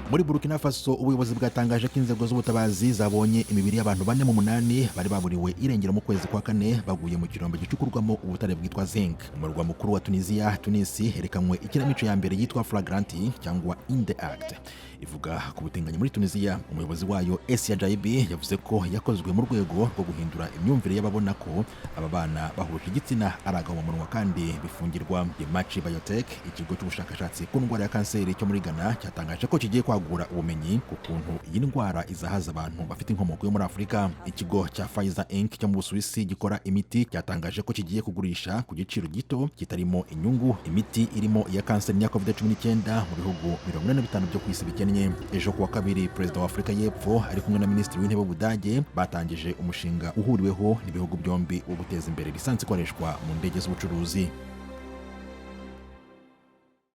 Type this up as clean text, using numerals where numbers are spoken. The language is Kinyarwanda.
Muri Burkina Faso ubuyobozi bwatangaje ko inzego z'ubutabazi zabonye imibiri y'abantu 4 mu munani bari baburiwe irengero mu kwezi kwa kane baguye mu Birombe gicukurwamo ubutare bwitwa Zinc. Umurwa mukuru wa Tunisi herekanwe ikinamico ya mbere yitwa Flagranti cyangwa In the Act. Ivuga ku butinganyi muri Tunisia. Umuyobozi wayo Yagabanije yavuze ko yakozwe mu rwego rwo guhindura imyumvire y'ababona ko aba bana bahuje igitsina aragaho mu munwa kandi bifungirwa. Muri Biotech, ikigo cy'ubushakashatsi ku ndwara ya kanseri cyo muri Ghana, cyatangaje ko kigiye kwagura ubumenyi ku kuntu iyi ndwara izahaza abantu bafite inkomoko yo muri Afurika. Ikigo cya Pfizer Inc cyo mu Busuwisi gikora imiti cyatangaje ko kigiye kugurisha ku giciro gito, kitarimo inyungu, imiti irimo ya kanseri ya COVID-19 mu bihugu 45 byo ku isi bikennye. Ejo kuwa kabiri, Perezida wa Afurika y'Epfo ari kumwe na Minisitiri w'Intebe w'Ubudage batangije umushinga uhuriweho n'ibihugu byombi wo guteza imbere lisansi ikoreshwa mu ndege z'ubucuruzi.